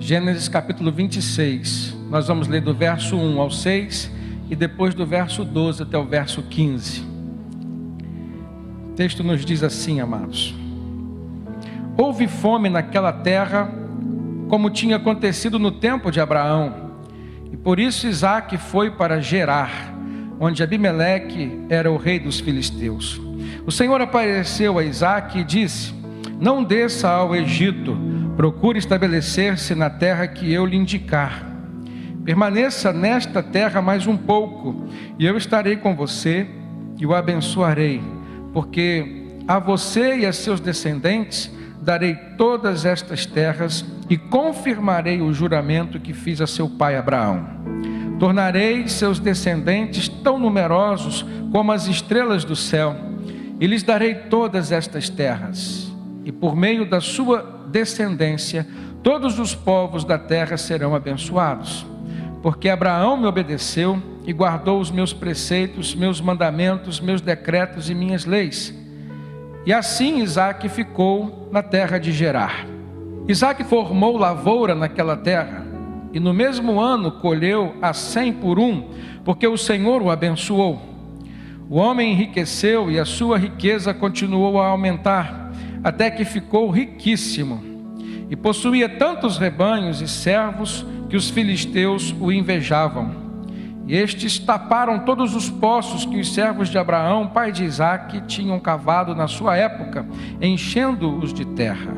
Gênesis capítulo 26, nós vamos ler do verso 1 ao 6 e depois do verso 12 até o verso 15. O texto nos diz assim, amados: houve fome naquela terra, como tinha acontecido no tempo de Abraão, e por isso Isaque foi para Gerar, onde Abimeleque era o rei dos filisteus. O Senhor apareceu a Isaque e disse: não desça ao Egito, procure estabelecer-se na terra que eu lhe indicar. Permaneça nesta terra mais um pouco, e eu estarei com você e o abençoarei, porque a você e a seus descendentes darei todas estas terras e confirmarei o juramento que fiz a seu pai Abraão. Tornarei seus descendentes tão numerosos como as estrelas do céu, e lhes darei todas estas terras, e por meio da sua descendência todos os povos da terra serão abençoados, porque Abraão me obedeceu e guardou os meus preceitos, meus mandamentos, meus decretos e minhas leis. E assim Isaque ficou na terra de Gerar. Isaque formou lavoura naquela terra, e no mesmo ano colheu a 100 por um, porque o Senhor o abençoou. O homem enriqueceu e a sua riqueza continuou a aumentar, até que ficou riquíssimo, e possuía tantos rebanhos e servos que os filisteus o invejavam. E estes taparam todos os poços que os servos de Abraão, pai de Isaque, tinham cavado na sua época, enchendo-os de terra.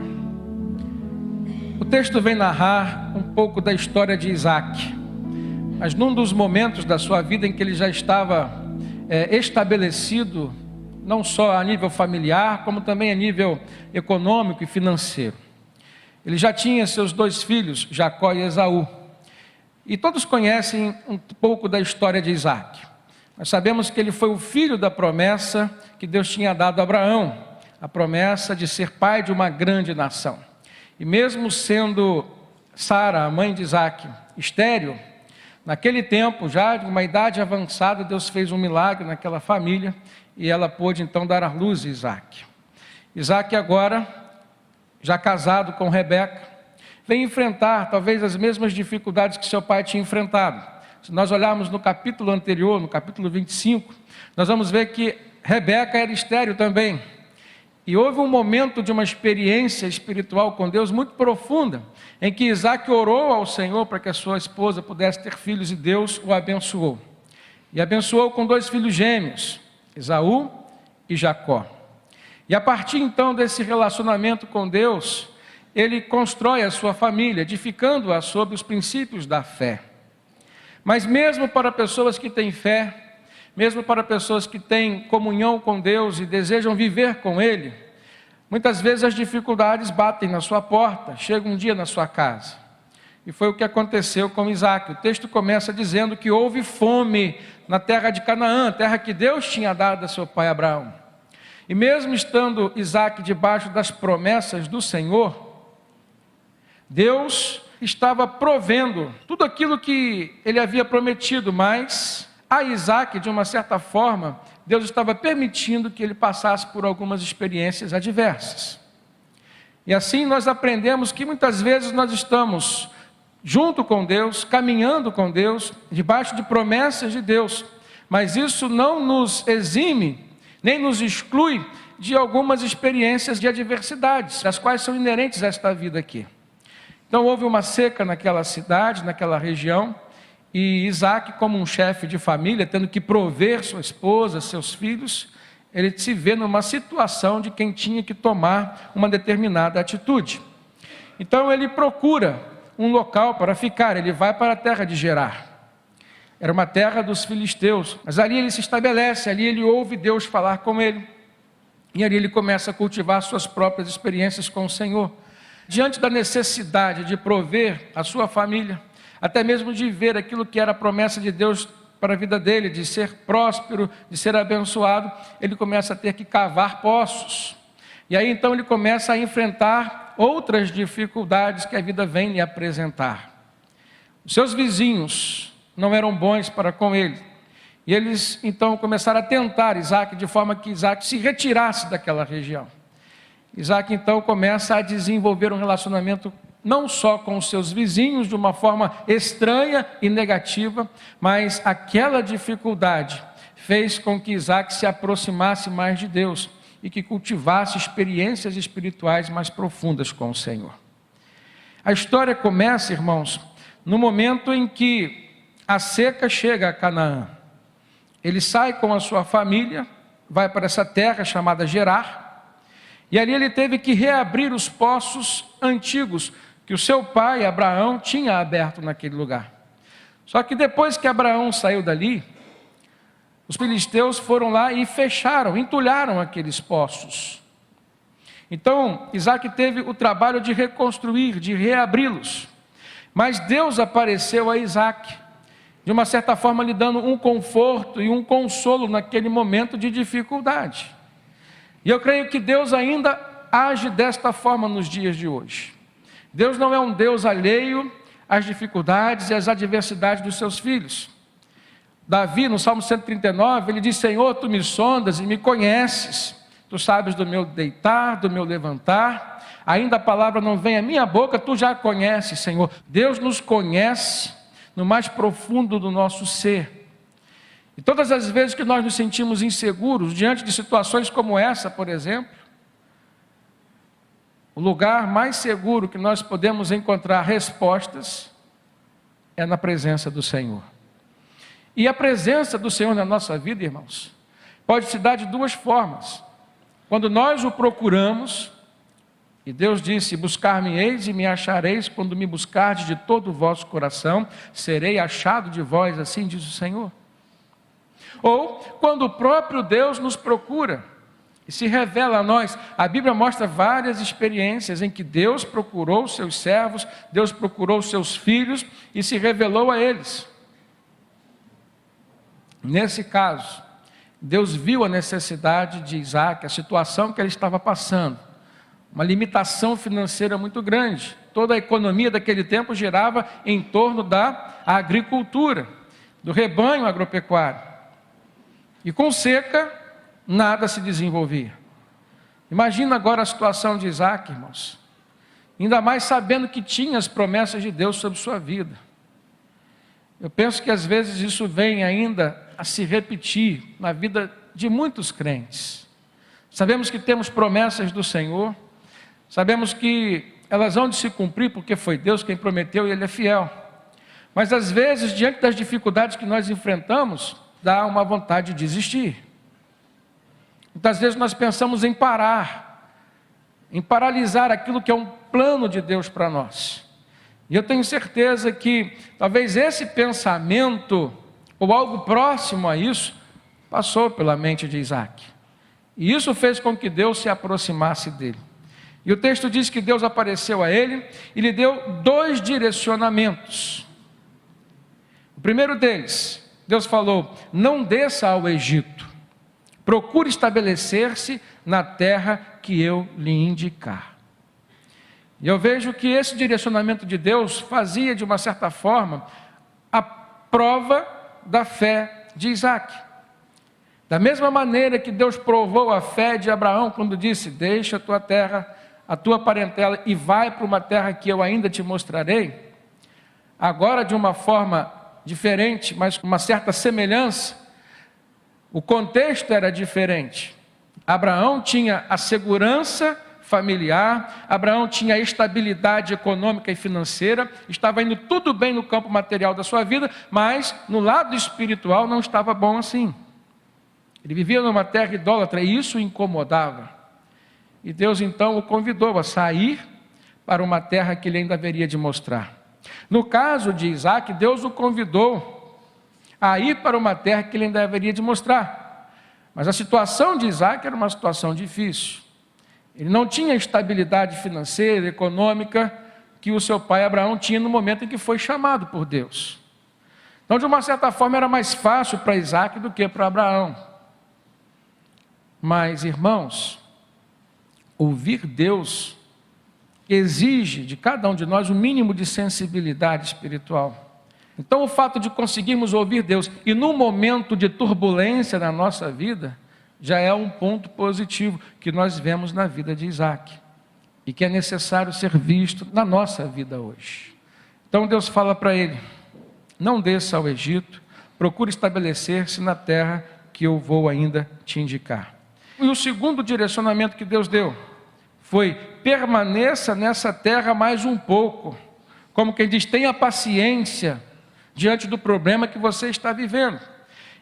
O texto vem narrar um pouco da história de Isaque, mas num dos momentos da sua vida em que ele já estava estabelecido, não só a nível familiar, como também a nível econômico e financeiro. Ele já tinha seus 2 filhos, Jacó e Esaú. E todos conhecem um pouco da história de Isaque. Nós sabemos que ele foi o filho da promessa que Deus tinha dado a Abraão, a promessa de ser pai de uma grande nação. E mesmo sendo Sara, a mãe de Isaque, estéril, naquele tempo, já de uma idade avançada, Deus fez um milagre naquela família, e ela pôde então dar à luz a Isaque. Isaque agora, já casado com Rebeca, vem enfrentar talvez as mesmas dificuldades que seu pai tinha enfrentado. Se nós olharmos no capítulo anterior, no capítulo 25, nós vamos ver que Rebeca era estéril também. E houve um momento de uma experiência espiritual com Deus muito profunda, em que Isaque orou ao Senhor para que a sua esposa pudesse ter filhos, e Deus o abençoou. E abençoou com 2 filhos gêmeos, Esaú e Jacó. E a partir então desse relacionamento com Deus, ele constrói a sua família, edificando-a sobre os princípios da fé. Mas mesmo para pessoas que têm fé, mesmo para pessoas que têm comunhão com Deus e desejam viver com Ele, muitas vezes as dificuldades batem na sua porta, chegam um dia na sua casa. E foi o que aconteceu com Isaque. O texto começa dizendo que houve fome na terra de Canaã, terra que Deus tinha dado a seu pai Abraão. E mesmo estando Isaque debaixo das promessas do Senhor, Deus estava provendo tudo aquilo que ele havia prometido, mas a Isaque, de uma certa forma, Deus estava permitindo que ele passasse por algumas experiências adversas. E assim nós aprendemos que muitas vezes nós estamos junto com Deus, caminhando com Deus, debaixo de promessas de Deus, mas isso não nos exime, nem nos exclui de algumas experiências de adversidades, as quais são inerentes a esta vida aqui. Então houve uma seca naquela cidade, naquela região, e Isaque, como um chefe de família, tendo que prover sua esposa, seus filhos, ele se vê numa situação de quem tinha que tomar uma determinada atitude. Então ele procura um local para ficar, ele vai para a terra de Gerar. Era uma terra dos filisteus, mas ali ele se estabelece, ali ele ouve Deus falar com ele, e ali ele começa a cultivar suas próprias experiências com o Senhor. Diante da necessidade de prover a sua família, até mesmo de ver aquilo que era a promessa de Deus para a vida dele, de ser próspero, de ser abençoado, ele começa a ter que cavar poços. E aí então ele começa a enfrentar outras dificuldades que a vida vem lhe apresentar. Os seus vizinhos não eram bons para com ele. E eles então começaram a tentar Isaque, de forma que Isaque se retirasse daquela região. Isaque então começa a desenvolver um relacionamento não só com os seus vizinhos de uma forma estranha e negativa, mas aquela dificuldade fez com que Isaac se aproximasse mais de Deus e que cultivasse experiências espirituais mais profundas com o Senhor. A história começa, irmãos, no momento em que a seca chega a Canaã. Ele sai com a sua família, vai para essa terra chamada Gerar, e ali ele teve que reabrir os poços antigos que o seu pai, Abraão, tinha aberto naquele lugar. Só que depois que Abraão saiu dali, os filisteus foram lá e fecharam, entulharam aqueles poços. Então, Isaac teve o trabalho de reconstruir, de reabri-los. Mas Deus apareceu a Isaac, de uma certa forma lhe dando um conforto e um consolo naquele momento de dificuldade. E eu creio que Deus ainda age desta forma nos dias de hoje. Deus não é um Deus alheio às dificuldades e às adversidades dos seus filhos. Davi, no Salmo 139, ele diz: Senhor, tu me sondas e me conheces, tu sabes do meu deitar, do meu levantar, ainda a palavra não vem à minha boca, tu já a conheces, Senhor. Deus nos conhece no mais profundo do nosso ser. E todas as vezes que nós nos sentimos inseguros, diante de situações como essa, por exemplo, o lugar mais seguro que nós podemos encontrar respostas é na presença do Senhor. E a presença do Senhor na nossa vida, irmãos, pode se dar de duas formas. Quando nós o procuramos, e Deus disse: buscar-me-eis e me achareis, quando me buscardes de todo o vosso coração, serei achado de vós, assim diz o Senhor. Ou quando o próprio Deus nos procura e se revela a nós. A Bíblia mostra várias experiências em que Deus procurou os seus servos, Deus procurou os seus filhos e se revelou a eles. Nesse caso, Deus viu a necessidade de Isaac, a situação que ele estava passando, uma limitação financeira muito grande. Toda a economia daquele tempo girava em torno da agricultura, do rebanho agropecuário. E com seca, nada se desenvolvia. Imagina agora a situação de Isaac, irmãos. Ainda mais sabendo que tinha as promessas de Deus sobre sua vida. Eu penso que às vezes isso vem ainda a se repetir na vida de muitos crentes. Sabemos que temos promessas do Senhor, sabemos que elas vão de se cumprir porque foi Deus quem prometeu e Ele é fiel. Mas às vezes, diante das dificuldades que nós enfrentamos, dá uma vontade de desistir. Muitas vezes nós pensamos em parar, em paralisar aquilo que é um plano de Deus para nós. E eu tenho certeza que talvez esse pensamento, ou algo próximo a isso, passou pela mente de Isaac. E isso fez com que Deus se aproximasse dele. E o texto diz que Deus apareceu a ele e lhe deu 2 direcionamentos. O primeiro deles, Deus falou: não desça ao Egito, procure estabelecer-se na terra que eu lhe indicar. E eu vejo que esse direcionamento de Deus fazia, de uma certa forma, a prova da fé de Isaac. Da mesma maneira que Deus provou a fé de Abraão quando disse: deixa a tua terra, a tua parentela e vai para uma terra que eu ainda te mostrarei. Agora, de uma forma diferente, mas com uma certa semelhança, o contexto era diferente. Abraão tinha a segurança familiar, Abraão tinha a estabilidade econômica e financeira, estava indo tudo bem no campo material da sua vida, mas no lado espiritual não estava bom assim. Ele vivia numa terra idólatra e isso o incomodava. E Deus então o convidou a sair para uma terra que ele ainda haveria de mostrar. No caso de Isaac, Deus o convidou a ir para uma terra que ele ainda haveria de mostrar. Mas a situação de Isaac era uma situação difícil. Ele não tinha a estabilidade financeira, econômica, que o seu pai Abraão tinha no momento em que foi chamado por Deus. Então, de uma certa forma, era mais fácil para Isaac do que para Abraão. Mas, irmãos, ouvir Deus exige de cada um de nós um mínimo de sensibilidade espiritual. Então, o fato de conseguirmos ouvir Deus e num momento de turbulência na nossa vida, já é um ponto positivo que nós vemos na vida de Isaac. e que é necessário ser visto na nossa vida hoje. Então Deus fala para ele: não desça ao Egito, procure estabelecer-se na terra que eu vou ainda te indicar. E o segundo direcionamento que Deus deu foi: permaneça nessa terra mais um pouco. Como quem diz, tenha paciência diante do problema que você está vivendo.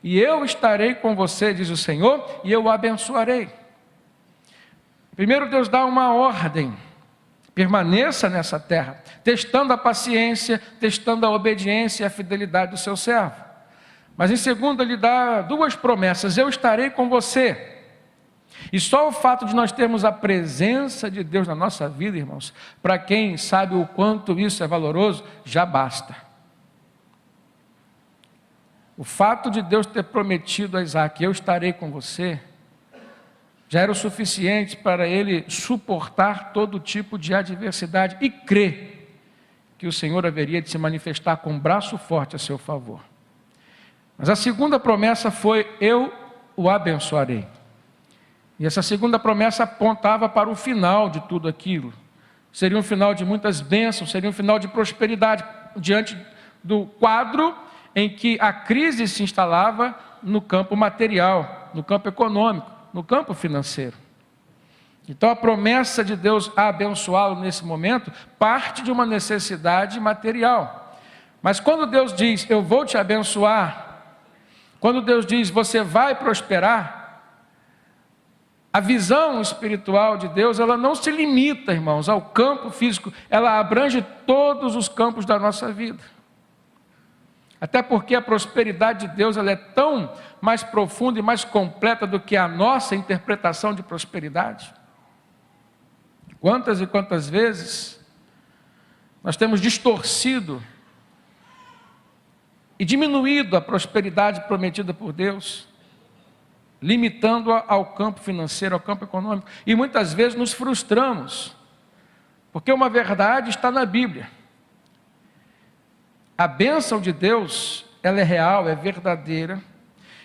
E eu estarei com você, diz o Senhor, e eu o abençoarei. Primeiro Deus dá uma ordem: permaneça nessa terra, testando a paciência, testando a obediência e a fidelidade do seu servo. Mas em segundo ele dá duas promessas: eu estarei com você. E só o fato de nós termos a presença de Deus na nossa vida, irmãos, para quem sabe o quanto isso é valoroso, já basta. O fato de Deus ter prometido a Isaac: eu estarei com você, já era o suficiente para ele suportar todo tipo de adversidade e crer que o Senhor haveria de se manifestar com um braço forte a seu favor. Mas a segunda promessa foi: eu o abençoarei. E essa segunda promessa apontava para o final de tudo aquilo. Seria um final de muitas bênçãos, seria um final de prosperidade, diante do quadro em que a crise se instalava no campo material, no campo econômico, no campo financeiro. Então a promessa de Deus a abençoá-lo nesse momento parte de uma necessidade material. Mas quando Deus diz: eu vou te abençoar, quando Deus diz: você vai prosperar, a visão espiritual de Deus, ela não se limita, irmãos, ao campo físico, ela abrange todos os campos da nossa vida. Até porque a prosperidade de Deus, ela é tão mais profunda e mais completa do que a nossa interpretação de prosperidade. Quantas e quantas vezes nós temos distorcido e diminuído a prosperidade prometida por Deus, limitando-a ao campo financeiro, ao campo econômico, e muitas vezes nos frustramos, porque uma verdade está na Bíblia: a bênção de Deus, ela é real, é verdadeira,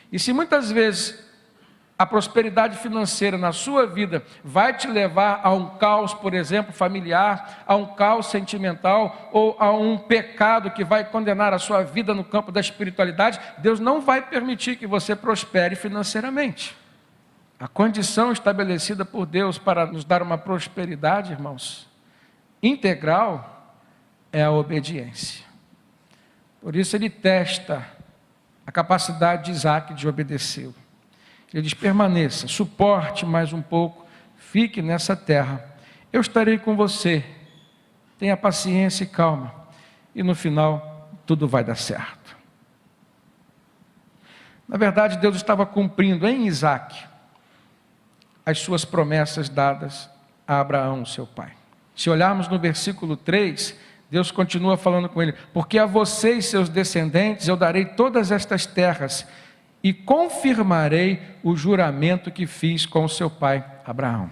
e se muitas vezes a prosperidade financeira na sua vida vai te levar a um caos, por exemplo, familiar, a um caos sentimental, ou a um pecado que vai condenar a sua vida no campo da espiritualidade, Deus não vai permitir que você prospere financeiramente. A condição estabelecida por Deus para nos dar uma prosperidade, irmãos, integral, é a obediência. Por isso ele testa a capacidade de Isaac de obedecer. Ele diz: permaneça, suporte mais um pouco, fique nessa terra, eu estarei com você, tenha paciência e calma, e no final tudo vai dar certo. Na verdade, Deus estava cumprindo em Isaac as suas promessas dadas a Abraão, seu pai. Se olharmos no versículo 3, Deus continua falando com ele: porque a você e seus descendentes eu darei todas estas terras, e confirmarei o juramento que fiz com o seu pai Abraão.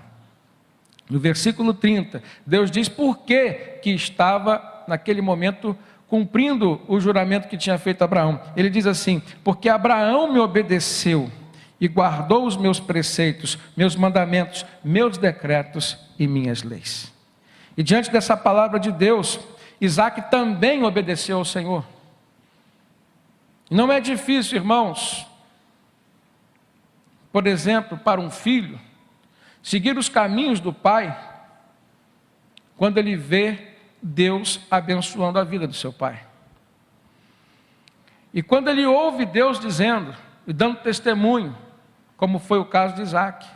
No versículo 30, Deus diz por que estava naquele momento cumprindo o juramento que tinha feito Abraão. Ele diz assim: porque Abraão me obedeceu e guardou os meus preceitos, meus mandamentos, meus decretos e minhas leis. E diante dessa palavra de Deus, Isaac também obedeceu ao Senhor. Não é difícil, irmãos, por exemplo, para um filho seguir os caminhos do pai, quando ele vê Deus abençoando a vida do seu pai. E quando ele ouve Deus dizendo e dando testemunho, como foi o caso de Isaac.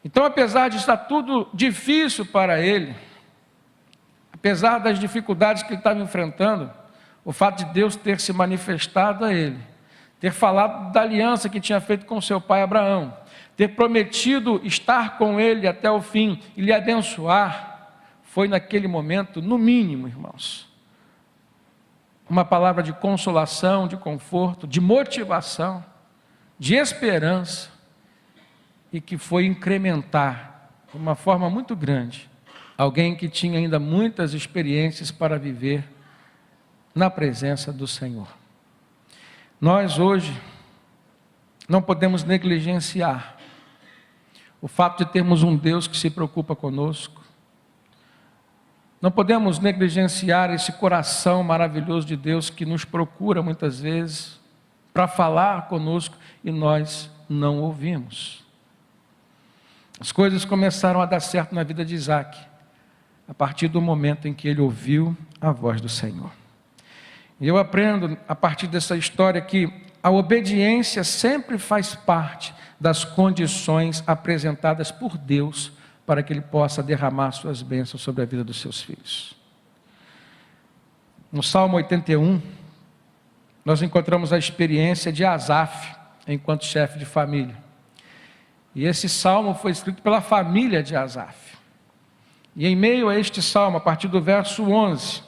Então, apesar de estar tudo difícil para ele, apesar das dificuldades que ele estava enfrentando, o fato de Deus ter se manifestado a ele, ter falado da aliança que tinha feito com seu pai Abraão, ter prometido estar com ele até o fim e lhe abençoar, foi naquele momento, no mínimo, irmãos, uma palavra de consolação, de conforto, de motivação, de esperança, e que foi incrementar, de uma forma muito grande, alguém que tinha ainda muitas experiências para viver na presença do Senhor. Nós hoje não podemos negligenciar o fato de termos um Deus que se preocupa conosco, Não podemos negligenciar esse coração maravilhoso de Deus que nos procura muitas vezes para falar conosco e nós não ouvimos. As coisas começaram a dar certo na vida de Isaac, a partir do momento em que ele ouviu a voz do Senhor. E eu aprendo a partir dessa história que a obediência sempre faz parte das condições apresentadas por Deus para que Ele possa derramar suas bênçãos sobre a vida dos seus filhos. No Salmo 81, nós encontramos a experiência de Asaf, enquanto chefe de família. E esse salmo foi escrito pela família de Asaf. E em meio a este salmo, a partir do verso 11,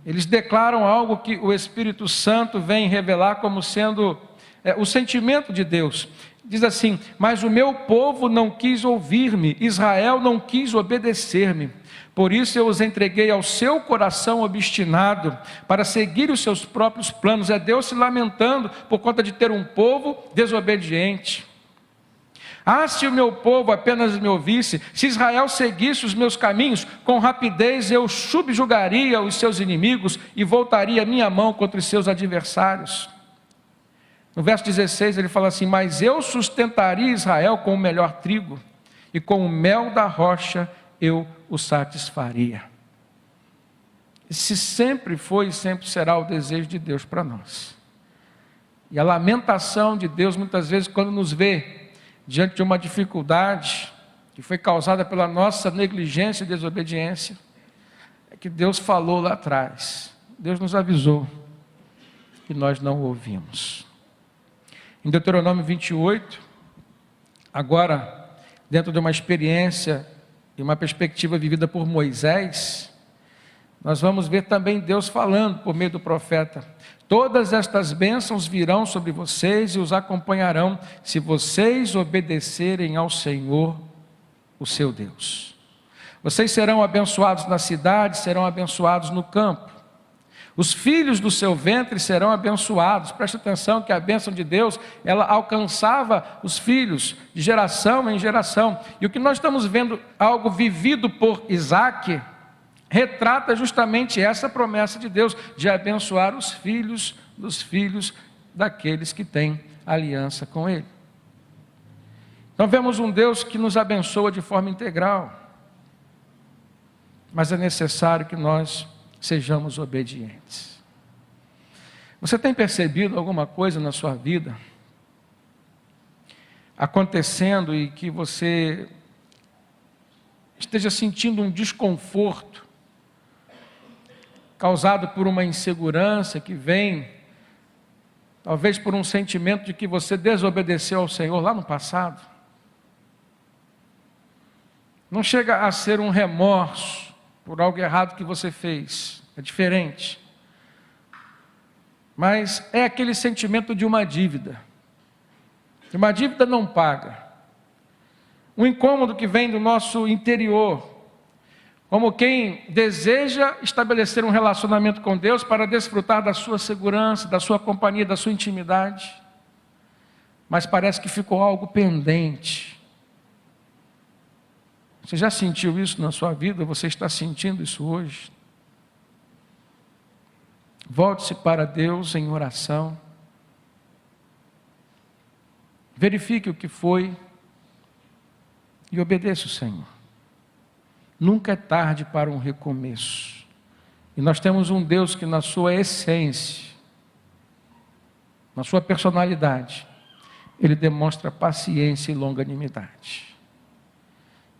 eles declaram algo que o Espírito Santo vem revelar como sendo o sentimento de Deus. Diz assim: mas o meu povo não quis ouvir-me, Israel não quis obedecer-me. Por isso eu os entreguei ao seu coração obstinado, para seguir os seus próprios planos. É Deus se lamentando por conta de ter um povo desobediente. Ah, se o meu povo apenas me ouvisse, se Israel seguisse os meus caminhos, com rapidez eu subjugaria os seus inimigos e voltaria a minha mão contra os seus adversários. No verso 16 ele fala assim: mas eu sustentaria Israel com o melhor trigo, e com o mel da rocha eu o satisfaria. Esse sempre foi e sempre será o desejo de Deus para nós. E a lamentação de Deus muitas vezes quando nos vê diante de uma dificuldade que foi causada pela nossa negligência e desobediência, é que Deus falou lá atrás, Deus nos avisou, e nós não ouvimos. Em Deuteronômio 28, agora, dentro de uma experiência e uma perspectiva vivida por Moisés, nós vamos ver também Deus falando por meio do profeta: todas estas bênçãos virão sobre vocês e os acompanharão, se vocês obedecerem ao Senhor, o seu Deus. Vocês serão abençoados na cidade, serão abençoados no campo. Os filhos do seu ventre serão abençoados. Preste atenção que a bênção de Deus, ela alcançava os filhos de geração em geração. E o que nós estamos vendo, algo vivido por Isaac, retrata justamente essa promessa de Deus, de abençoar os filhos dos filhos daqueles que têm aliança com Ele. Então vemos um Deus que nos abençoa de forma integral, mas é necessário que nós sejamos obedientes. Você tem percebido alguma coisa na sua vida acontecendo e que você esteja sentindo um desconforto causado por uma insegurança que vem, talvez por um sentimento de que você desobedeceu ao Senhor lá no passado? Não chega a ser um remorso por algo errado que você fez, é diferente. Mas é aquele sentimento de uma dívida não paga. Um incômodo que vem do nosso interior, como quem deseja estabelecer um relacionamento com Deus para desfrutar da sua segurança, da sua companhia, da sua intimidade, mas parece que ficou algo pendente. Você já sentiu isso na sua vida? Você está sentindo isso hoje? Volte-se para Deus em oração. Verifique o que foi e obedeça o Senhor. Nunca é tarde para um recomeço. E nós temos um Deus que na sua essência, na sua personalidade, Ele demonstra paciência e longanimidade.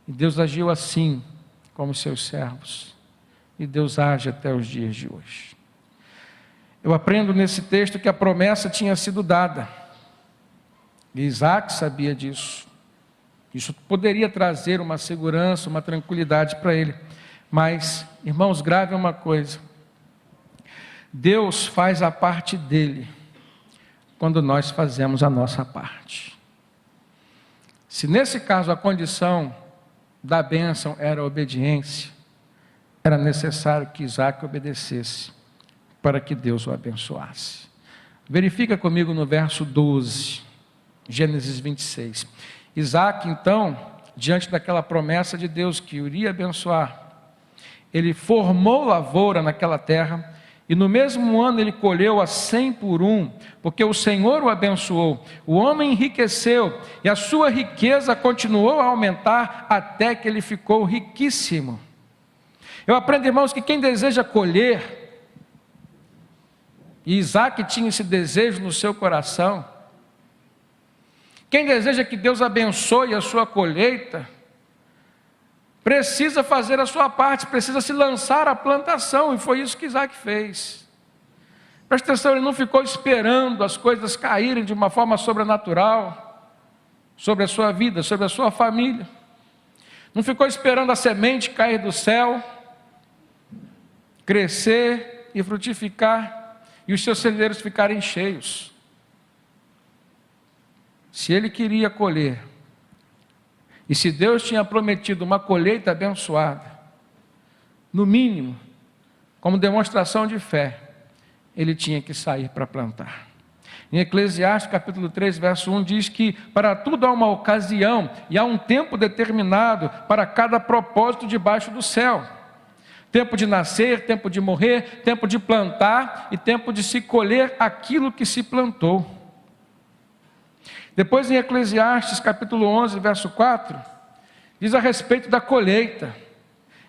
E Deus agiu assim como seus servos. E Deus age até os dias de hoje. Eu aprendo nesse texto que a promessa tinha sido dada. E Isaac sabia disso. Isso poderia trazer uma segurança, uma tranquilidade para ele. Mas, irmãos, grave uma coisa. Deus faz a parte dele quando nós fazemos a nossa parte. Se nesse caso a condição da bênção era a obediência, era necessário que Isaac obedecesse para que Deus o abençoasse. Verifica comigo no verso 12, Gênesis 26. Isaac, então, diante daquela promessa de Deus que o iria abençoar, ele formou lavoura naquela terra, e no mesmo ano ele colheu a 100 por um, porque o Senhor o abençoou. O homem enriqueceu, e a sua riqueza continuou a aumentar, até que ele ficou riquíssimo. Eu aprendo, irmãos, que quem deseja colher, e Isaac tinha esse desejo no seu coração, quem deseja que Deus abençoe a sua colheita, precisa fazer a sua parte, precisa se lançar à plantação, e foi isso que Isaac fez. Presta atenção, ele não ficou esperando as coisas caírem de uma forma sobrenatural sobre a sua vida, sobre a sua família. Não ficou esperando a semente cair do céu, crescer e frutificar, e os seus celeiros ficarem cheios. Se ele queria colher, e se Deus tinha prometido uma colheita abençoada, no mínimo, como demonstração de fé, ele tinha que sair para plantar. Em Eclesiastes capítulo 3, verso 1, diz que para tudo há uma ocasião, e há um tempo determinado para cada propósito debaixo do céu. Tempo de nascer, tempo de morrer, tempo de plantar e tempo de se colher aquilo que se plantou. Depois em Eclesiastes capítulo 11, verso 4, diz a respeito da colheita.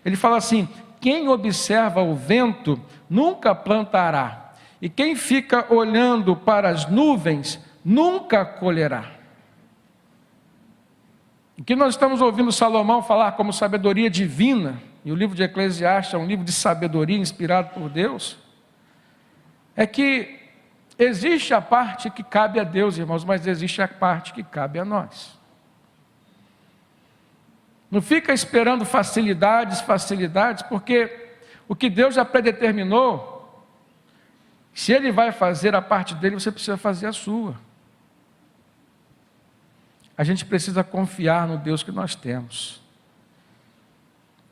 Ele fala assim: quem observa o vento nunca plantará, e quem fica olhando para as nuvens nunca colherá. O que nós estamos ouvindo Salomão falar como sabedoria divina, e o livro de Eclesiastes é um livro de sabedoria inspirado por Deus, é que existe a parte que cabe a Deus, irmãos, mas existe a parte que cabe a nós. Não fica esperando facilidades, porque o que Deus já predeterminou, se Ele vai fazer a parte dele, você precisa fazer a sua. A gente precisa confiar no Deus que nós temos.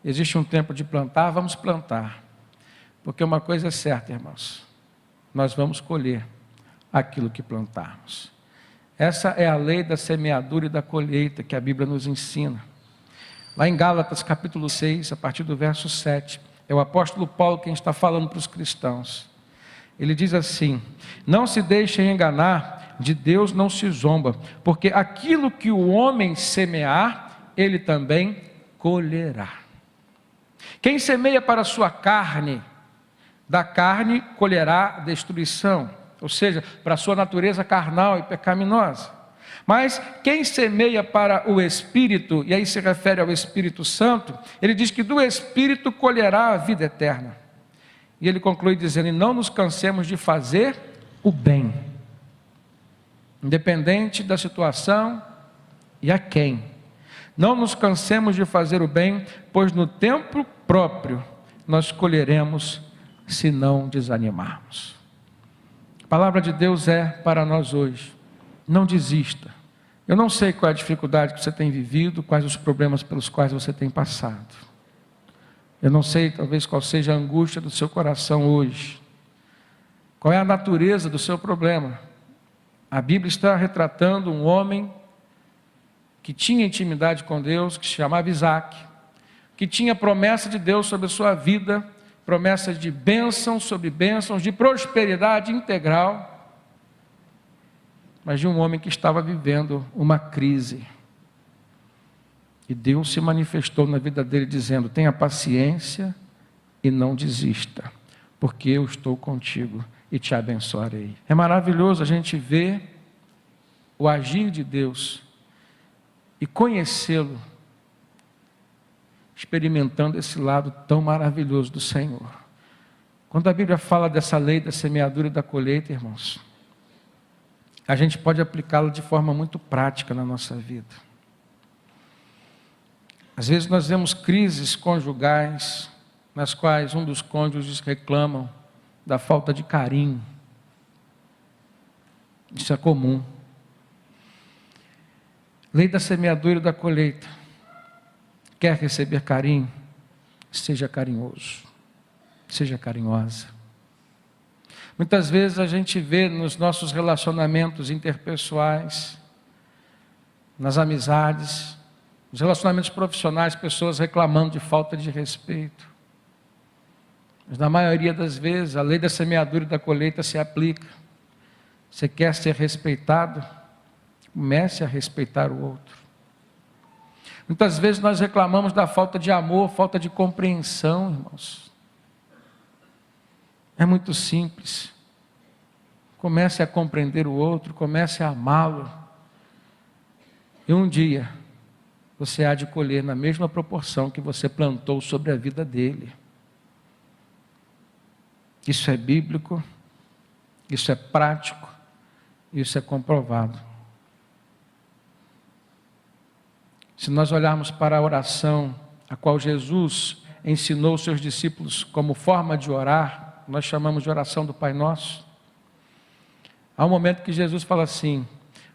Existe um tempo de plantar, vamos plantar. Porque uma coisa é certa, irmãos, nós vamos colher aquilo que plantarmos. Essa é a lei da semeadura e da colheita que a Bíblia nos ensina. Lá em Gálatas capítulo 6, a partir do verso 7, é o apóstolo Paulo quem está falando para os cristãos. Ele diz assim: não se deixem enganar, de Deus não se zomba, porque aquilo que o homem semear, ele também colherá. Quem semeia para a sua carne, da carne colherá destruição, ou seja, para a sua natureza carnal e pecaminosa. Mas quem semeia para o Espírito, e aí se refere ao Espírito Santo, ele diz que do Espírito colherá a vida eterna. E ele conclui dizendo: e não nos cansemos de fazer o bem, independente da situação e a quem. Não nos cansemos de fazer o bem, pois no tempo próprio nós colheremos, se não desanimarmos. A palavra de Deus é para nós hoje: não desista. Eu não sei qual é a dificuldade que você tem vivido, quais os problemas pelos quais você tem passado. Eu não sei, talvez, qual seja a angústia do seu coração hoje. Qual é a natureza do seu problema? A Bíblia está retratando um homem que tinha intimidade com Deus, que se chamava Isaac, que tinha promessa de Deus sobre a sua vida, promessas de bênçãos sobre bênçãos, de prosperidade integral, mas de um homem que estava vivendo uma crise. E Deus se manifestou na vida dele dizendo: tenha paciência e não desista, porque eu estou contigo e te abençoarei. É maravilhoso a gente ver o agir de Deus e conhecê-lo, experimentando esse lado tão maravilhoso do Senhor. Quando a Bíblia fala dessa lei da semeadura e da colheita, irmãos, a gente pode aplicá-la de forma muito prática na nossa vida. Às vezes nós vemos crises conjugais, nas quais um dos cônjuges reclamam da falta de carinho. Isso é comum. Lei da semeadura e da colheita. Quer receber carinho? Seja carinhoso, seja carinhosa. Muitas vezes a gente vê nos nossos relacionamentos interpessoais, nas amizades, nos relacionamentos profissionais, pessoas reclamando de falta de respeito. Mas na maioria das vezes, a lei da semeadura e da colheita se aplica. Você quer ser respeitado? Comece a respeitar o outro. Muitas vezes nós reclamamos da falta de amor, falta de compreensão, irmãos. É muito simples. Comece a compreender o outro, comece a amá-lo. E um dia, você há de colher na mesma proporção que você plantou sobre a vida dele. Isso é bíblico, isso é prático, isso é comprovado. Se nós olharmos para a oração, a qual Jesus ensinou os seus discípulos como forma de orar, nós chamamos de oração do Pai Nosso. Há um momento que Jesus fala assim: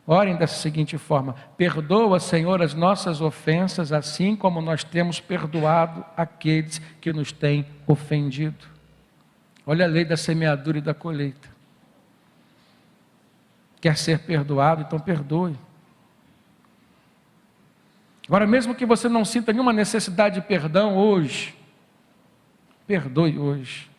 orem dessa seguinte forma: perdoa, Senhor, as nossas ofensas, assim como nós temos perdoado aqueles que nos têm ofendido. Olha a lei da semeadura e da colheita. Quer ser perdoado? Então perdoe. Agora, mesmo que você não sinta nenhuma necessidade de perdão hoje, perdoe hoje.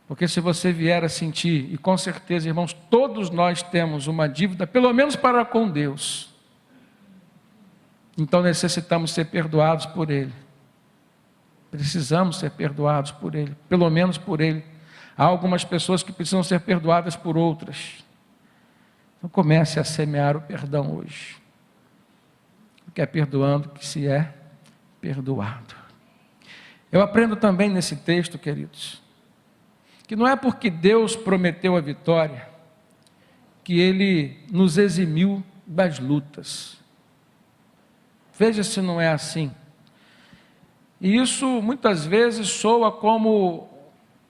Porque se você vier a sentir, e com certeza, irmãos, todos nós temos uma dívida, pelo menos para com Deus, então necessitamos ser perdoados por Ele. Precisamos ser perdoados por Ele, pelo menos por Ele. Há algumas pessoas que precisam ser perdoadas por outras. Então comece a semear o perdão hoje. Porque é perdoando que se é perdoado. Eu aprendo também nesse texto, queridos, que não é porque Deus prometeu a vitória que Ele nos eximiu das lutas. Veja se não é assim. E isso muitas vezes soa como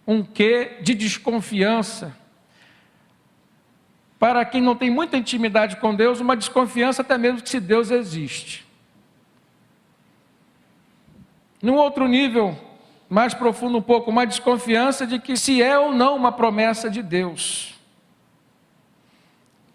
um quê de desconfiança. Para quem não tem muita intimidade com Deus, uma desconfiança até mesmo que se Deus existe. Num outro nível, mais profundo um pouco, uma desconfiança de que se é ou não uma promessa de Deus.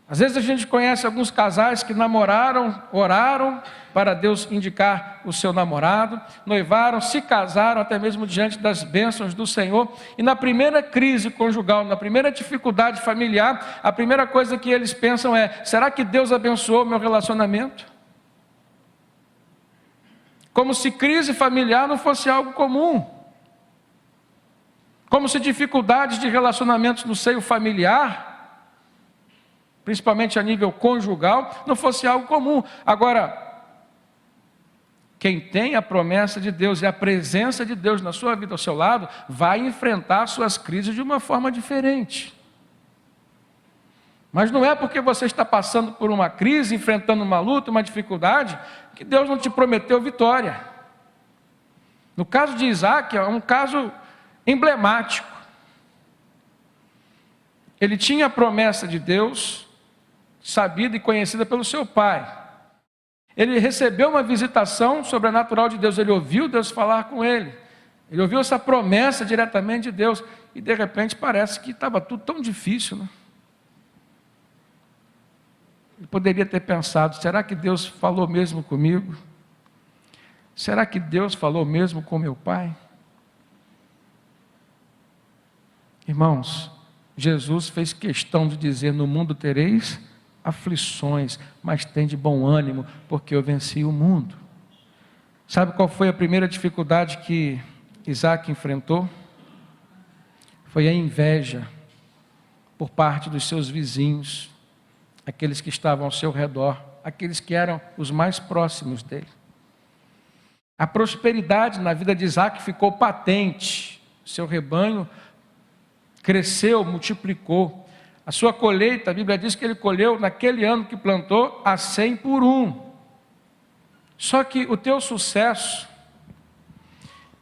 Às vezes a gente conhece alguns casais que namoraram, oraram para Deus indicar o seu namorado, noivaram, se casaram até mesmo diante das bênçãos do Senhor, e na primeira crise conjugal, na primeira dificuldade familiar, a primeira coisa que eles pensam é: será que Deus abençoou o meu relacionamento? Como se crise familiar não fosse algo comum. Como se dificuldades de relacionamentos no seio familiar, principalmente a nível conjugal, não fosse algo comum. Agora, quem tem a promessa de Deus e a presença de Deus na sua vida ao seu lado, vai enfrentar suas crises de uma forma diferente. Mas não é porque você está passando por uma crise, enfrentando uma luta, uma dificuldade, que Deus não te prometeu vitória. No caso de Isaac, é um caso emblemático. Ele tinha a promessa de Deus, sabida e conhecida pelo seu pai. Ele recebeu uma visitação sobrenatural de Deus, ele ouviu Deus falar com ele. Ele ouviu essa promessa diretamente de Deus, e de repente parece que estava tudo tão difícil, né? Ele poderia ter pensado: será que Deus falou mesmo comigo? Será que Deus falou mesmo com meu pai? Irmãos, Jesus fez questão de dizer: no mundo tereis aflições, mas tem de bom ânimo, porque eu venci o mundo. Sabe qual foi a primeira dificuldade que Isaac enfrentou? Foi a inveja por parte dos seus vizinhos, aqueles que estavam ao seu redor, aqueles que eram os mais próximos dele. A prosperidade na vida de Isaac ficou patente, seu rebanho cresceu, multiplicou. A sua colheita, a Bíblia diz que ele colheu naquele ano que plantou a 100 por 1. Só que o teu sucesso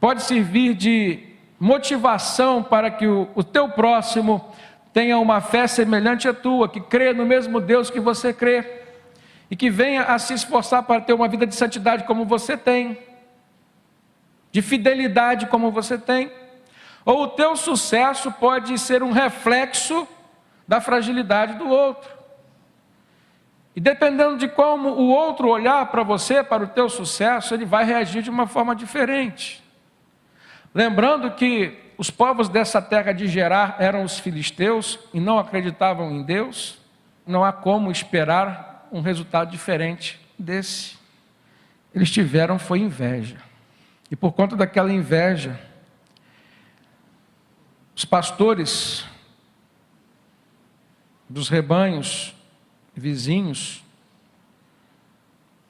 pode servir de motivação para que o teu próximo tenha uma fé semelhante à tua, que crê no mesmo Deus que você crê, e que venha a se esforçar para ter uma vida de santidade como você tem, de fidelidade como você tem. Ou o teu sucesso pode ser um reflexo da fragilidade do outro. E dependendo de como o outro olhar para você, para o teu sucesso, ele vai reagir de uma forma diferente. Lembrando que os povos dessa terra de Gerar eram os filisteus e não acreditavam em Deus, não há como esperar um resultado diferente desse. Eles tiveram foi inveja. E por conta daquela inveja, os pastores dos rebanhos vizinhos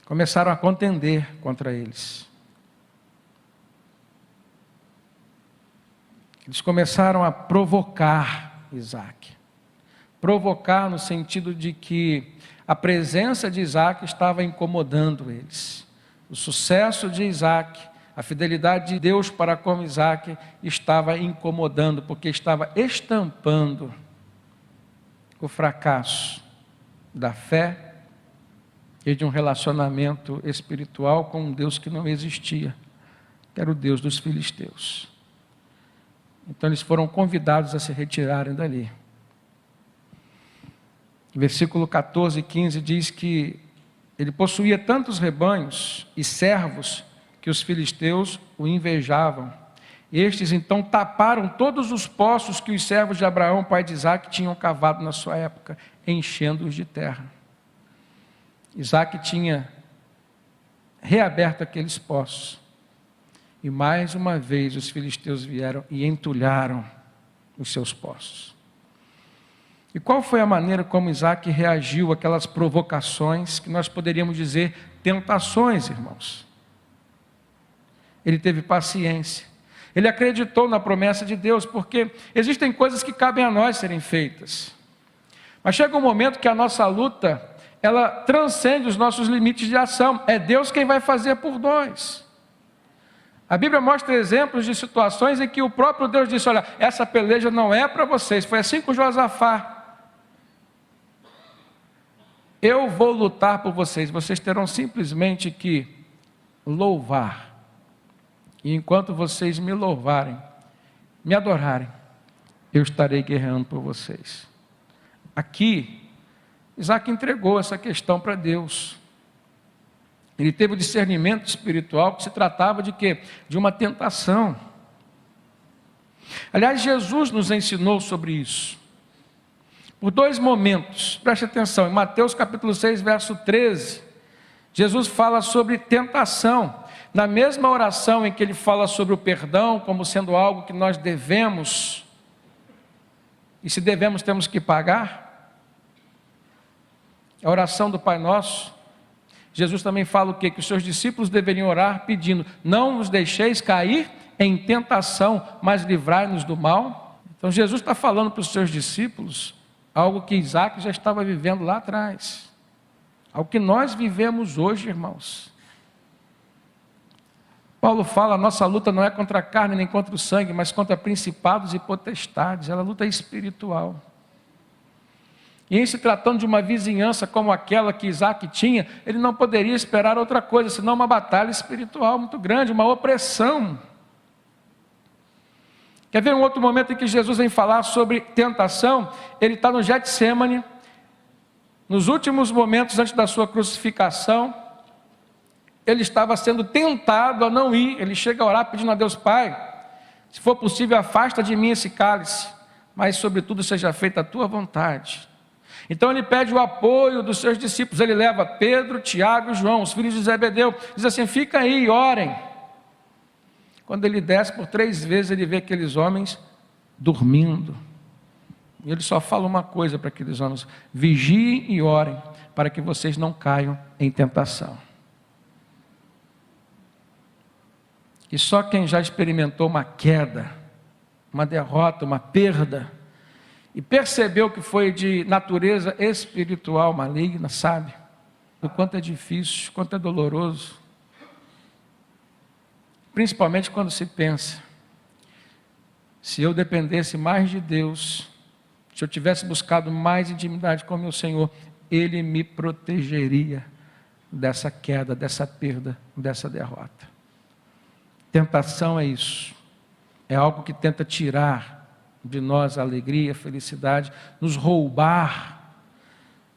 começaram a contender contra eles. Eles começaram a provocar Isaac. Provocar no sentido de que a presença de Isaac estava incomodando eles. O sucesso de Isaac, a fidelidade de Deus para com Isaac estava incomodando, porque estava estampando o fracasso da fé e de um relacionamento espiritual com um Deus que não existia, que era o Deus dos filisteus. Então eles foram convidados a se retirarem dali. Versículo 14 e 15 diz que ele possuía tantos rebanhos e servos que os filisteus o invejavam. Estes então taparam todos os poços que os servos de Abraão, pai de Isaac, tinham cavado na sua época, enchendo-os de terra. Isaac tinha reaberto aqueles poços. E mais uma vez os filisteus vieram e entulharam os seus poços. E qual foi a maneira como Isaac reagiu àquelas provocações, que nós poderíamos dizer tentações, irmãos? Ele teve paciência. Ele acreditou na promessa de Deus, porque existem coisas que cabem a nós serem feitas. Mas chega um momento que a nossa luta, ela transcende os nossos limites de ação. É Deus quem vai fazer por nós. A Bíblia mostra exemplos de situações em que o próprio Deus disse: olha, essa peleja não é para vocês. Foi assim com Josafá. Eu vou lutar por vocês. Vocês terão simplesmente que louvar. E enquanto vocês me louvarem, me adorarem, eu estarei guerreando por vocês. Aqui, Isaac entregou essa questão para Deus. Ele teve o discernimento espiritual que se tratava de quê? De uma tentação. Aliás, Jesus nos ensinou sobre isso. Por dois momentos, preste atenção, em Mateus capítulo 6, verso 13, Jesus fala sobre tentação. Na mesma oração em que ele fala sobre o perdão como sendo algo que nós devemos, e se devemos temos que pagar, a oração do Pai Nosso, Jesus também fala o quê? Que os seus discípulos deveriam orar pedindo: não nos deixeis cair em tentação, mas livrai-nos do mal. Então Jesus está falando para os seus discípulos algo que Isaac já estava vivendo lá atrás, algo que nós vivemos hoje, irmãos. Paulo fala: a nossa luta não é contra a carne nem contra o sangue, mas contra principados e potestades. Ela luta espiritual. E em se tratando de uma vizinhança como aquela que Isaac tinha, ele não poderia esperar outra coisa, senão uma batalha espiritual muito grande, uma opressão. Quer ver um outro momento em que Jesus vem falar sobre tentação? Ele está no Getsêmani, nos últimos momentos antes da sua crucificação. Ele estava sendo tentado a não ir. Ele chega a orar pedindo a Deus: Pai, se for possível, afasta de mim esse cálice, mas sobretudo seja feita a tua vontade. Então ele pede o apoio dos seus discípulos. Ele leva Pedro, Tiago e João, os filhos de Zebedeu, diz assim: fica aí e orem. Quando ele desce por 3 vezes, ele vê aqueles homens dormindo. E ele só fala uma coisa para aqueles homens: vigiem e orem, para que vocês não caiam em tentação. E só quem já experimentou uma queda, uma derrota, uma perda, e percebeu que foi de natureza espiritual maligna, sabe o quanto é difícil, o quanto é doloroso. Principalmente quando se pensa: se eu dependesse mais de Deus, se eu tivesse buscado mais intimidade com o meu Senhor, Ele me protegeria dessa queda, dessa perda, dessa derrota. Tentação é isso, é algo que tenta tirar de nós a alegria, a felicidade, nos roubar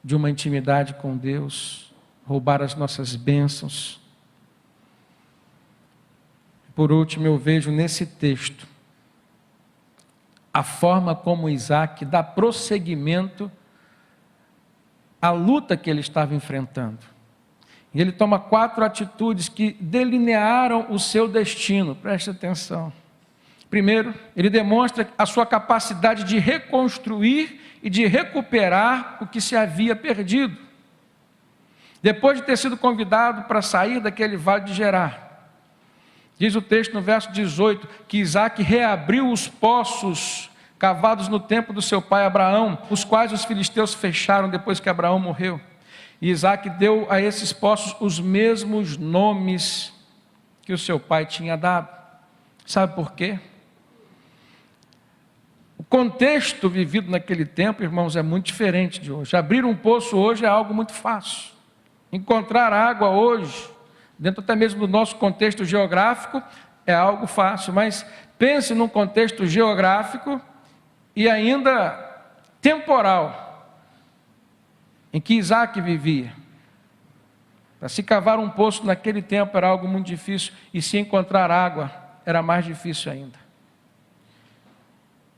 de uma intimidade com Deus, roubar as nossas bênçãos. Por último, eu vejo nesse texto a forma como Isaac dá prosseguimento à luta que ele estava enfrentando. E ele toma 4 atitudes que delinearam o seu destino, preste atenção. Primeiro, ele demonstra a sua capacidade de reconstruir e de recuperar o que se havia perdido. Depois de ter sido convidado para sair daquele vale de Gerar, diz o texto no verso 18, que Isaac reabriu os poços cavados no tempo do seu pai Abraão, os quais os filisteus fecharam depois que Abraão morreu. E Isaac deu a esses poços os mesmos nomes que o seu pai tinha dado. Sabe por quê? O contexto vivido naquele tempo, irmãos, é muito diferente de hoje. Abrir um poço hoje é algo muito fácil. Encontrar água hoje, dentro até mesmo do nosso contexto geográfico, é algo fácil. Mas pense num contexto geográfico e ainda temporal, em que Isaac vivia. Para se cavar um poço naquele tempo era algo muito difícil, e se encontrar água era mais difícil ainda.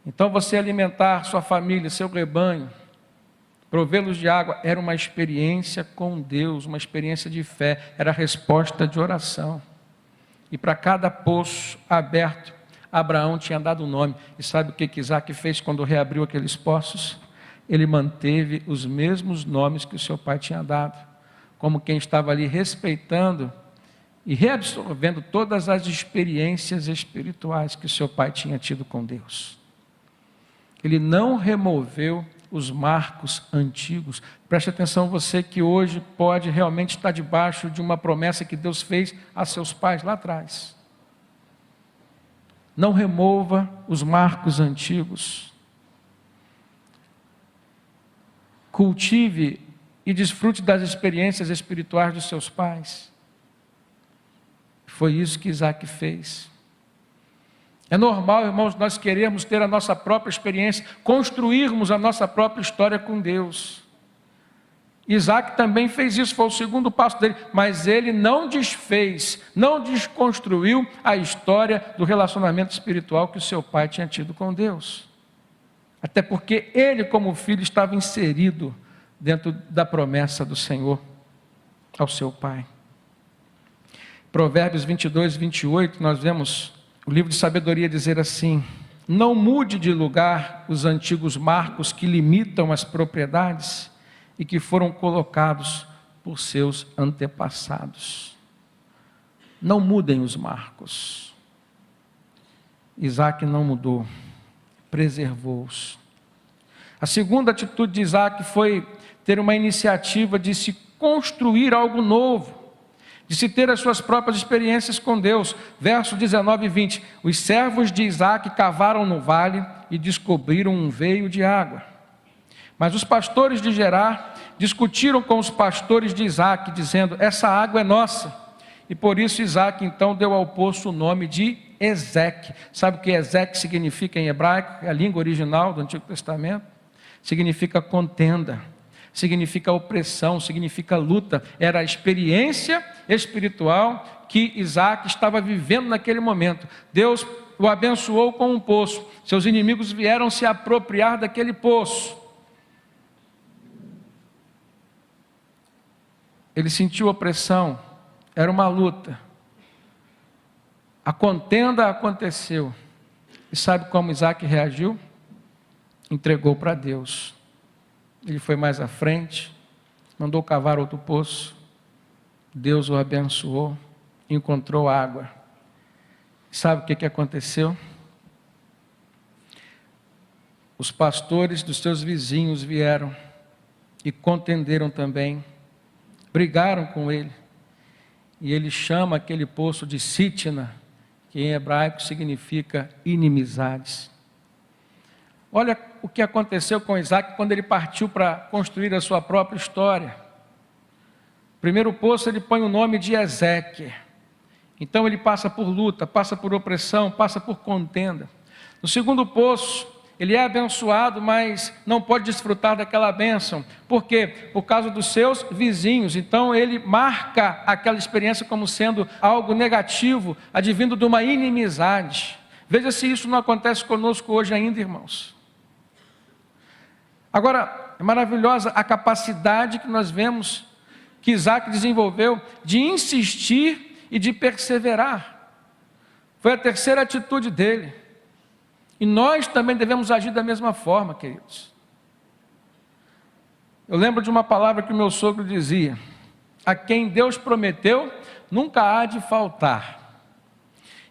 Então você alimentar sua família, seu rebanho, provê-los de água, era uma experiência com Deus, uma experiência de fé, era resposta de oração. E para cada poço aberto, Abraão tinha dado um nome. E sabe o que Isaac fez quando reabriu aqueles poços? Ele manteve os mesmos nomes que o seu pai tinha dado, como quem estava ali respeitando e reabsorvendo todas as experiências espirituais que o seu pai tinha tido com Deus. Ele não removeu os marcos antigos. Preste atenção, você que hoje pode realmente estar debaixo de uma promessa que Deus fez a seus pais lá atrás. Não remova os marcos antigos. Cultive e desfrute das experiências espirituais dos seus pais. Foi isso que Isaac fez. É normal, irmãos, nós queremos ter a nossa própria experiência, construirmos a nossa própria história com Deus. Isaac também fez isso, foi o segundo passo dele, mas ele não desfez, não desconstruiu a história do relacionamento espiritual que o seu pai tinha tido com Deus. Até porque ele, como filho, estava inserido dentro da promessa do Senhor ao seu pai. Provérbios 22, 28, nós vemos o livro de sabedoria dizer assim: não mude de lugar os antigos marcos que limitam as propriedades e que foram colocados por seus antepassados. Não mudem os marcos. Isaac não mudou, preservou-os. A segunda atitude de Isaac foi ter uma iniciativa de se construir algo novo, de se ter as suas próprias experiências com Deus. Verso 19 e 20, os servos de Isaac cavaram no vale e descobriram um veio de água. Mas os pastores de Gerar discutiram com os pastores de Isaac, dizendo: essa água é nossa. E por isso Isaac então deu ao poço o nome de Ezeque. Sabe o que Ezeque significa em hebraico? É a língua original do Antigo Testamento. Significa contenda, significa opressão, significa luta. Era a experiência espiritual que Isaac estava vivendo naquele momento. Deus o abençoou com um poço. Seus inimigos vieram se apropriar daquele poço. Ele sentiu opressão, era uma luta. A contenda aconteceu. E sabe como Isaac reagiu? Entregou para Deus. Ele foi mais à frente, mandou cavar outro poço. Deus o abençoou, encontrou água. Sabe o que aconteceu? Os pastores dos seus vizinhos vieram e contenderam também, brigaram com ele. E ele chama aquele poço de Sitna, que em hebraico significa inimizades. Olha o que aconteceu com Isaac quando ele partiu para construir a sua própria história. Primeiro poço ele põe o nome de Ezeque. Então ele passa por luta, passa por opressão, passa por contenda. No segundo poço, ele é abençoado, mas não pode desfrutar daquela bênção. Por quê? Por causa dos seus vizinhos. Então ele marca aquela experiência como sendo algo negativo, advindo de uma inimizade. Veja se isso não acontece conosco hoje ainda, irmãos. Agora, é maravilhosa a capacidade que nós vemos que Isaac desenvolveu de insistir e de perseverar. Foi a terceira atitude dele. E nós também devemos agir da mesma forma, queridos. Eu lembro de uma palavra que o meu sogro dizia: a quem Deus prometeu, nunca há de faltar.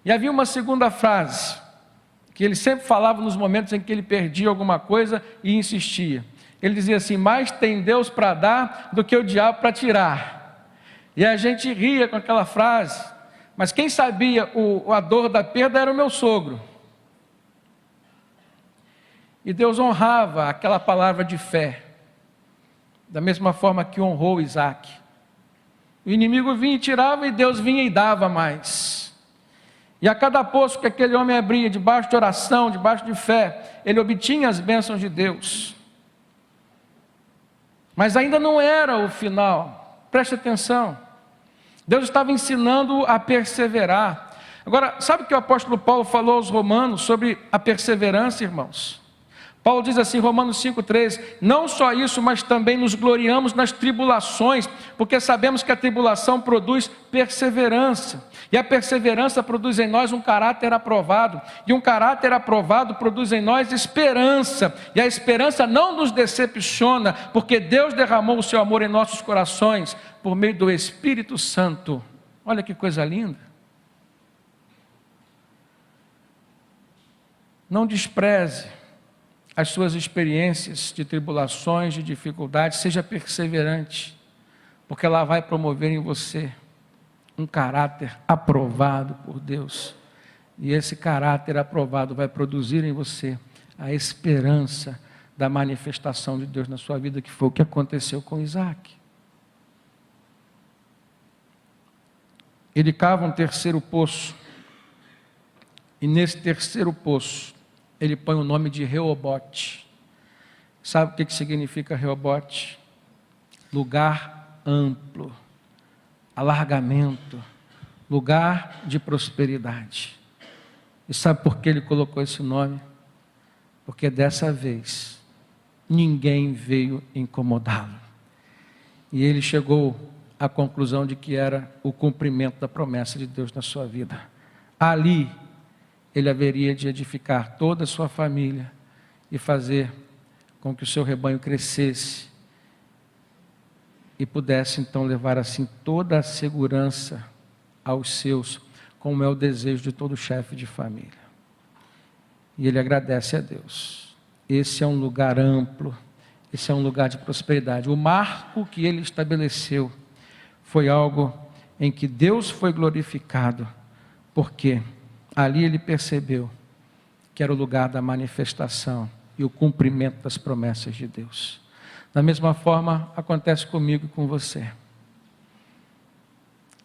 E havia uma segunda frase, que ele sempre falava nos momentos em que ele perdia alguma coisa e insistia. Ele dizia assim: mais tem Deus para dar do que o diabo para tirar. E a gente ria com aquela frase, mas quem sabia a dor da perda era o meu sogro. E Deus honrava aquela palavra de fé, da mesma forma que honrou Isaac. O inimigo vinha e tirava, e Deus vinha e dava mais. E a cada poço que aquele homem abria, debaixo de oração, debaixo de fé, ele obtinha as bênçãos de Deus. Mas ainda não era o final. Preste atenção. Deus estava ensinando a perseverar. Agora, sabe o que o apóstolo Paulo falou aos romanos sobre a perseverança, irmãos? Paulo diz assim, Romanos 5,3: não só isso, mas também nos gloriamos nas tribulações, porque sabemos que a tribulação produz perseverança, e a perseverança produz em nós um caráter aprovado, e um caráter aprovado produz em nós esperança, e a esperança não nos decepciona, porque Deus derramou o seu amor em nossos corações, por meio do Espírito Santo. Olha que coisa linda. Não despreze as suas experiências de tribulações, de dificuldades, seja perseverante, porque ela vai promover em você um caráter aprovado por Deus, e esse caráter aprovado vai produzir em você a esperança da manifestação de Deus na sua vida, que foi o que aconteceu com Isaac. Ele cava um terceiro poço, e nesse terceiro poço, ele põe o nome de Reobote. Sabe o que significa Reobote? Lugar amplo, alargamento, lugar de prosperidade. E sabe por que ele colocou esse nome? Porque dessa vez, ninguém veio incomodá-lo. E ele chegou à conclusão de que era o cumprimento da promessa de Deus na sua vida. Ali, ele haveria de edificar toda a sua família e fazer com que o seu rebanho crescesse e pudesse então levar assim toda a segurança aos seus, como é o desejo de todo chefe de família. E ele agradece a Deus. Esse é um lugar amplo, esse é um lugar de prosperidade. O marco que ele estabeleceu foi algo em que Deus foi glorificado, porque ali ele percebeu que era o lugar da manifestação e o cumprimento das promessas de Deus. Da mesma forma, acontece comigo e com você.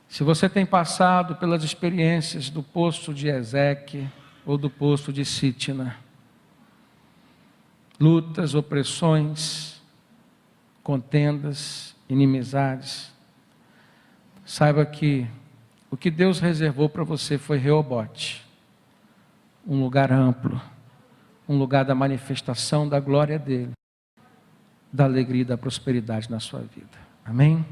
Se você tem passado pelas experiências do poço de Ezeque ou do poço de Sitna, lutas, opressões, contendas, inimizades, saiba que o que Deus reservou para você foi Reobote, um lugar amplo, um lugar da manifestação da glória dele, da alegria e da prosperidade na sua vida. Amém?